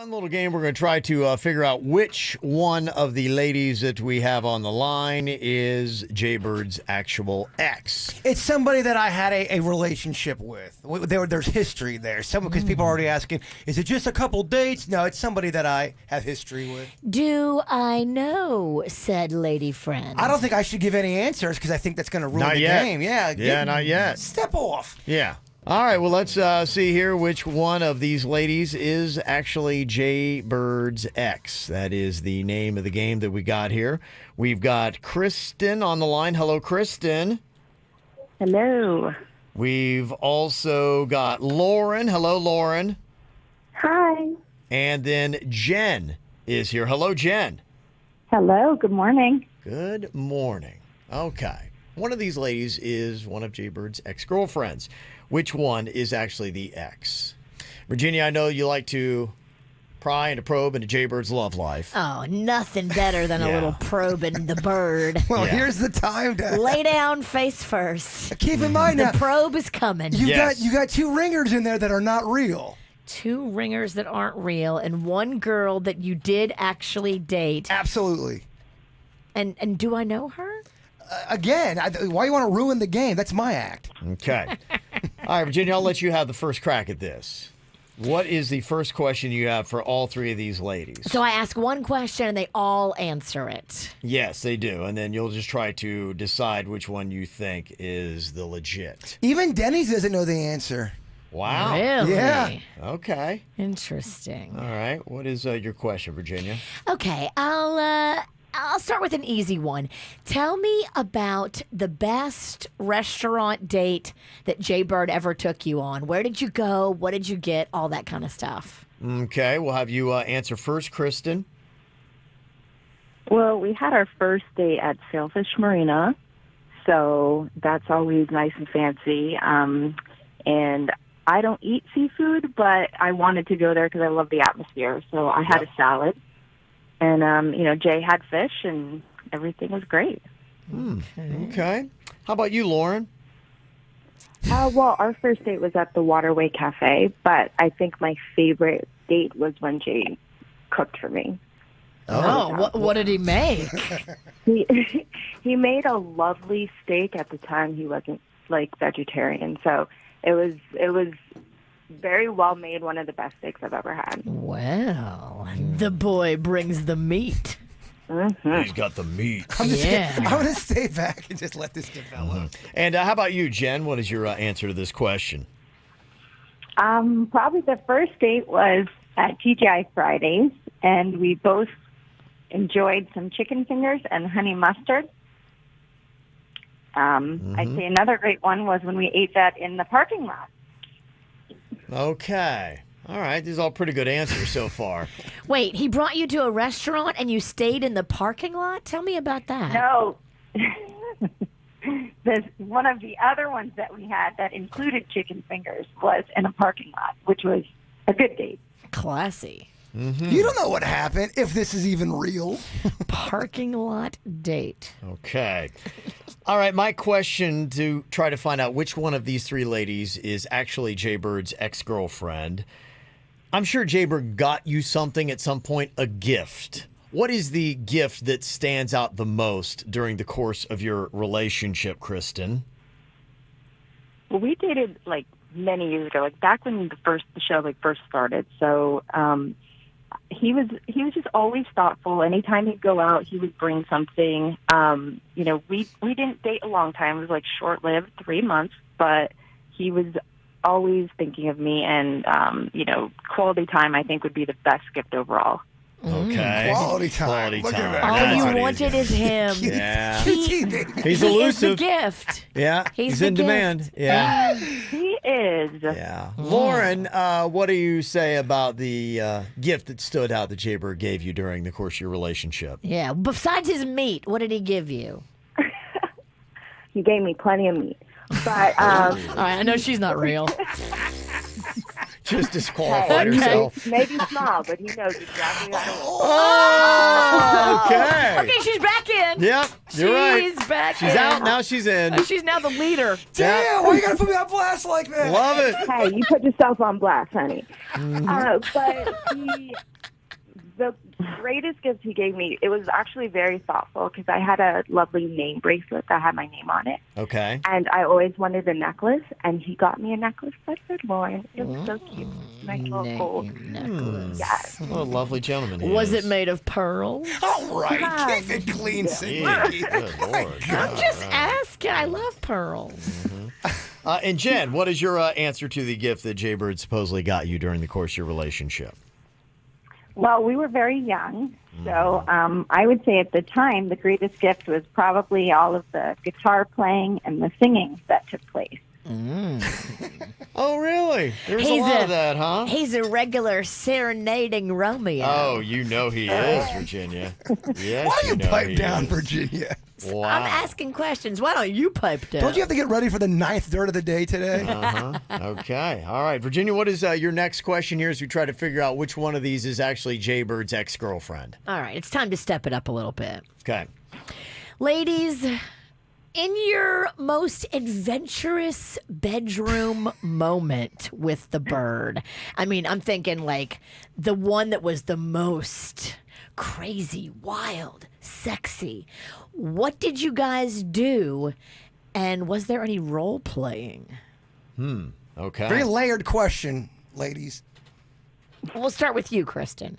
Fun little game. We're going to try to figure out which one of the ladies that we have on the line is Jbird's actual ex. It's somebody that I had a relationship with. There's history there. Because people are already asking, is it just a couple dates? No, it's somebody that I have history with. Do I know said lady friend? I don't think I should give any answers because I think that's going to ruin Not the yet. game. Yeah, Not yet. Step off. Yeah. All right, well, let's see here which one of these ladies is actually Jbird's ex. That is the name of the game that we got here. We've got Kristen on the line. Hello, Kristen. Hello. We've also got Lauren. Hello, Lauren. Hi. And then Jen is here. Hello, Jen. Hello. Good morning. Good morning. Okay. One of these ladies is one of Jbird's ex-girlfriends. Which one is actually the ex? Virginia, I know you like to pry and to probe into Jbird's love life. Oh, nothing better than a little probe in the bird. Well, here's the time to Lay down face first. keep in mind The now. probe is coming. You Yes. got two ringers in there that are not real. 2 ringers that aren't real and 1 girl that you did actually date. Absolutely. And do I know her? Again, why you want to ruin the game? That's my act. Okay. All right, Virginia, I'll let you have the first crack at this. What is the first question you have for all 3 of these ladies? So I ask one question and they all answer it. Yes, they do. And then you'll just try to decide which one you think is the legit. Even Denny's doesn't know the answer. Wow. Really? Yeah. Okay. Interesting. All right. What is your question, Virginia? Okay, I'll start with an easy one. Tell me about the best restaurant date that Jbird ever took you on. Where did you go? What did you get? All that kind of stuff. Okay. We'll have you answer first, Kristen. Well, we had our first date at Sailfish Marina, so that's always nice and fancy. And I don't eat seafood, but I wanted to go there because I love the atmosphere. So I had a salad. And, Jay had fish, and everything was great. Okay. How about you, Lauren? Well, our first date was at the Waterway Cafe, but I think my favorite date was when Jay cooked for me. Oh, what did he make? He made a lovely steak. At the time, he wasn't, vegetarian. So it was very well made, one of the best steaks I've ever had. Well, the boy brings the meat. Mm-hmm. He's got the meat. I'm going to stay back and just let this develop. And how about you, Jen? What is your answer to this question? Probably the first date was at TGI Fridays, and we both enjoyed some chicken fingers and honey mustard. I'd say another great one was when we ate that in the parking lot. Okay. All right. These are all pretty good answers so far. Wait, he brought you to a restaurant and you stayed in the parking lot? Tell me about that. No. One of the other ones that we had that included chicken fingers was in a parking lot, which was a good date. Classy. You don't know what happened, if this is even real. Parking lot date. Okay. All right. My question to try to find out which one of these 3 ladies is actually Jbird's ex-girlfriend. I'm sure Jbird got you something at some point, a gift. What is the gift that stands out the most during the course of your relationship, Kristen? Well, we dated many years ago, back when the show first started. So he was just always thoughtful. Anytime he'd go out, he would bring something. We didn't date a long time. It was short-lived, 3 months, but he was always thinking of me, and quality time I think would be the best gift overall. Okay. Quality time. Quality Look at time. that. All That's you what wanted is him. Yeah. Baby. He's He elusive. is the gift. Yeah. He's in the demand. gift. Yeah. He is. Yeah. Lauren, what do you say about the gift that stood out that Jbird gave you during the course of your relationship? Yeah. Besides his meat, what did he give you? He gave me plenty of meat. But All right, I know she's not real. Just disqualified herself. maybe small, but he knows exactly how to. Oh, okay. Okay, she's back in. Yep, you're right. She's back in. She's out, now she's in. She's now the leader. Damn, why you got to put me on blast like that? Love it. Hey, you put yourself on blast, honey. But the greatest gift he gave me, it was actually very thoughtful because I had a lovely name bracelet that had my name on it. Okay. And I always wanted a necklace, and he got me a necklace that said Lauren. It was so cute. Nice little gold. Necklace. Yes. What a lovely gentleman he Was is. it made of pearls? All right, keep it clean, Sydney. Good Lord. I'm just asking. I love pearls. And Jen, what is your answer to the gift that Jbird supposedly got you during the course of your relationship? Well, we were very young, so I would say at the time the greatest gift was probably all of the guitar playing and the singing that took place. Oh, really? There's a He's lot a- of that, huh? He's a regular serenading Romeo. Oh, you know he is, Virginia. Yes, Why do you know pipe he down, is. Virginia? Wow. I'm asking questions. Why don't you pipe down? Don't you have to get ready for the 9th dirt of the day today? Okay. All right. Virginia, what is your next question here as we try to figure out which one of these is actually Jbird's ex-girlfriend? All right, it's time to step it up a little bit. Okay. Ladies, in your most adventurous bedroom moment with the bird, I mean, I'm thinking like the one that was the most crazy, wild, sexy. What did you guys do? And was there any role playing? Okay. Very layered question, ladies. We'll start with you, Kristen.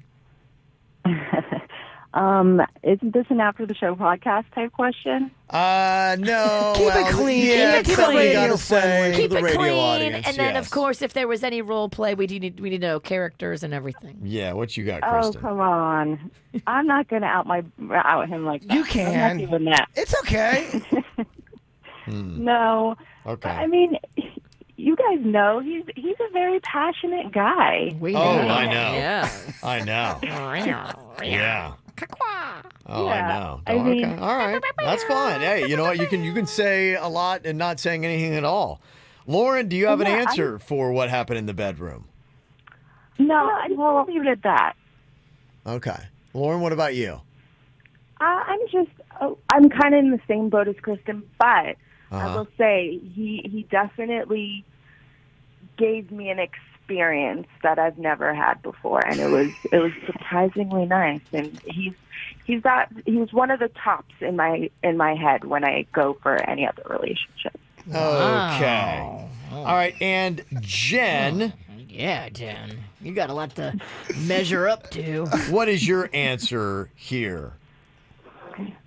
Isn't this an after the show podcast type question? No. Keep it clean. Yeah, Keep it something clean. you gotta say Keep to the it radio clean, audience. and then yes. of course, if there was any role play, we need to know characters and everything. Yeah, what you got, Oh, Kristen? come on. I'm not going to out him like that. You I'm can. not doing that. It's okay. No. Okay. I mean, you guys know he's a very passionate guy. We Oh, know. I know. Yeah. I know. Yeah. Oh, I Yeah, know. I Oh, mean- okay. All right. That's fine. Hey, you know what? You can say a lot and not saying anything at all. Lauren, do you have an Yeah, answer for what happened in the bedroom? No, I won't leave it at that. Okay. Lauren, what about you? I'm kind of in the same boat as Kristen, but I Uh-huh. will say he definitely gave me an experience that I've never had before, and it was surprisingly nice. And he was one of the tops in my head when I go for any other relationship. Okay. All right. And Jen, Yeah, Jen. You got a lot to measure up to. what is your answer here?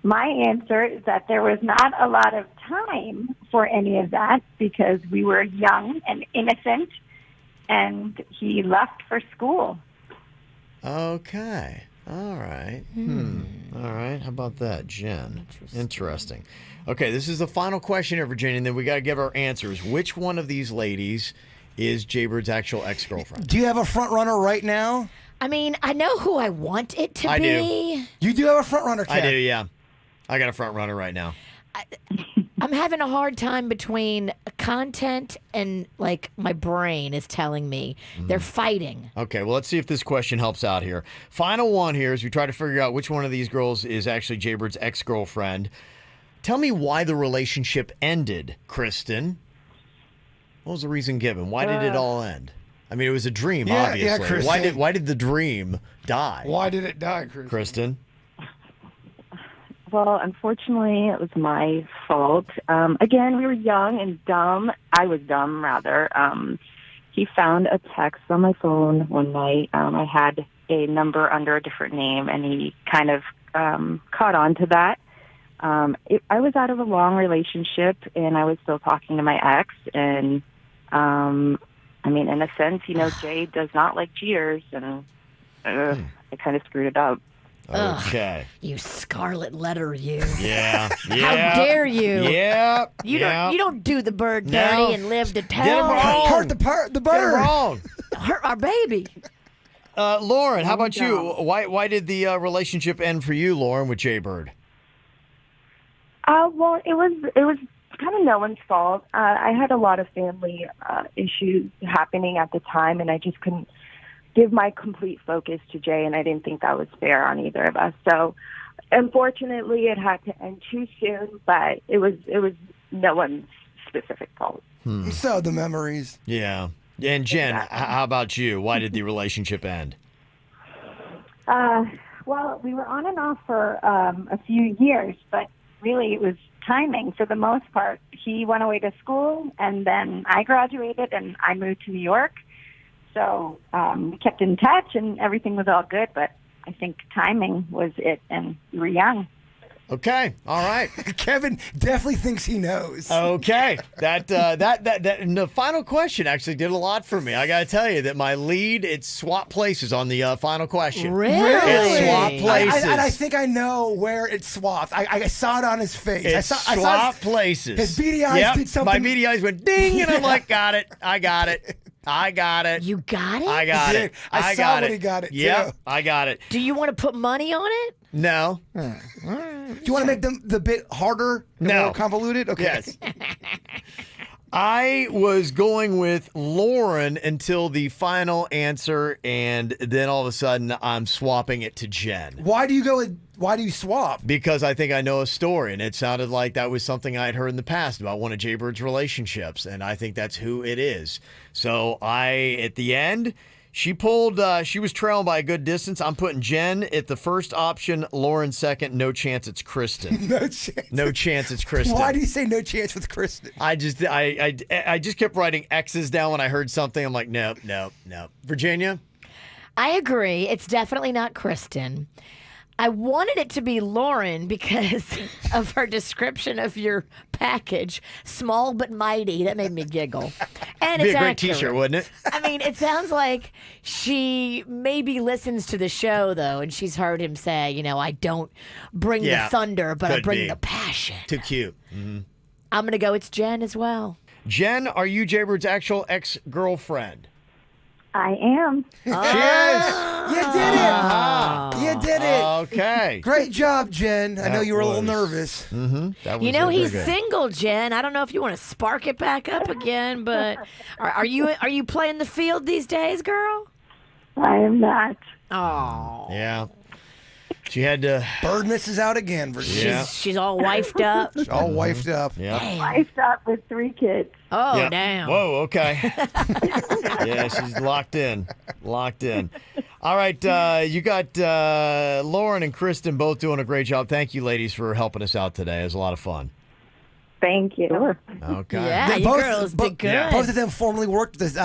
My answer is that there was not a lot of time for any of that because we were young and innocent, and he left for school. Okay. All right. All right. How about that, Jen? Interesting. Okay, this is the final question here, Virginia, and then we got to give our answers. Which one of these ladies is Jbird's actual ex-girlfriend? Do you have a front runner right now? I mean, I know who I want it to I be. You do have a front runner, I Ken. do, yeah. I got a front runner right now. I'm having a hard time between content and like my brain is telling me they're fighting. Okay, well, let's see if this question helps out here. Final one here as we try to figure out which one of these girls is actually Jbird's ex-girlfriend. Tell me why the relationship ended, Kristen. What was the reason given? Why did it all end? I mean, it was a dream, Yeah, obviously. Kristen. Why did the dream die? Why did it die, Chris? Kristen? Well, unfortunately, it was my fault. Again, we were young and dumb. I was dumb, rather. He found a text on my phone one night. I had a number under a different name, and he kind of caught on to that. I was out of a long relationship, and I was still talking to my ex. And, I mean, in a sense, Jay does not like cheaters, and I kind of screwed it up. Okay. You scarlet letter, you. Yeah. How Yeah. dare you? Yeah. You don't do the bird No. dirty and live to Get tell. him wrong. Hurt the Get it bird. wrong. Hurt our baby. Lauren, how about you? Why did the relationship end for you, Lauren, with Jbird? Well, it was kind of no one's fault. I had a lot of family issues happening at the time, and I just couldn't give my complete focus to Jay, and I didn't think that was fair on either of us. So, unfortunately, it had to end too soon, but it was no one's specific fault. So the memories. Yeah. And Jen, Exactly. how about you? Why did the relationship end? Well, we were on and off for a few years, but really it was timing for the most part. He went away to school, and then I graduated, and I moved to New York. So we kept in touch, and everything was all good, but I think timing was it, and we were young. Okay. All right. Kevin definitely thinks he knows. Okay. That and the final question actually did a lot for me. I got to tell you that my lead, it's swap places on the final question. Really? It's swap places. And I think I know where it swapped. I saw it on his face. It's I saw swap places. his beady eyes did something. My beady eyes went ding, and I'm like, got it. I got it. I got it. You got it? I got it. I saw got when it. he got it, Yep, too. I got it. Do you want to put money on it? No. Do you want to make the bit harder? And No. more convoluted? Okay. Yes. I was going with Lauren until the final answer, and then all of a sudden I'm swapping it to Jen. Why do you swap? Because I think I know a story, and it sounded like that was something I had heard in the past about one of Jbird's relationships, and I think that's who it is. So at the end, she was trailing by a good distance. I'm putting Jen at the first option, Lauren second. No chance it's Kristen. No chance. No chance it's Kristen. Why do you say no chance with Kristen? I just kept writing X's down when I heard something. I'm like, nope. Virginia? I agree. It's definitely not Kristen. I wanted it to be Lauren because of her description of your package, small but mighty. That made me giggle. And Be it's a great accurate. T-shirt, wouldn't it? I mean, it sounds like she maybe listens to the show, though, and she's heard him say, I don't bring Yeah, the thunder, but I could bring be. the passion. Too cute. I'm going to go, it's Jen as well. Jen, are you Jbird's actual ex-girlfriend? I am. Yes. You did it. You did it. Okay. Great job, Jen. I know That you were a little was- nervous. That was You know, very he's good. single, Jen. I don't know if you want to spark it back up again, but are you playing the field these days, girl? I am not. Oh. Yeah. She had to. Bird misses out again, Virginia. Yeah. She's all wifed up. All wifed up. Yeah. Wifed up with 3 kids. Oh, Yep. damn. Whoa, okay. Yeah, she's locked in. Locked in. All right, you got Lauren and Kristen both doing a great job. Thank you, ladies, for helping us out today. It was a lot of fun. Thank you. Okay. Yeah, They you girls did good. Both of them formerly worked with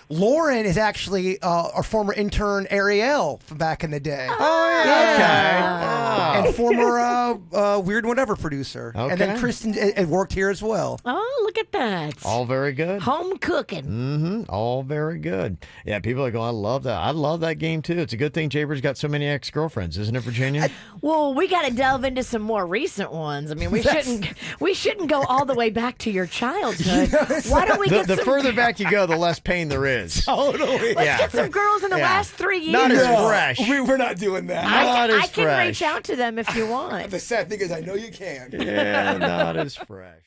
Lauren is actually our former intern Ariel from back in the day. Oh, yeah. Okay. And former Weird Whatever producer. And then Okay. Kristen had worked here as well. Oh, look at that. All very good. Home cooking. All very good. Yeah, people are going, I love that. I love that game, too. It's a good thing Jbird's got so many ex-girlfriends, isn't it, Virginia? Well, we got to delve into some more recent ones. I mean, we shouldn't go all the way back to your childhood. Why don't we The, get the some, further back you go, the less pain there is. Totally. Yeah. get some girls in the Yeah. last 3 years? Not as fresh. We're not doing that. Not I as can fresh. reach out to them if you want. The sad thing is, I know you can. Yeah, not as fresh.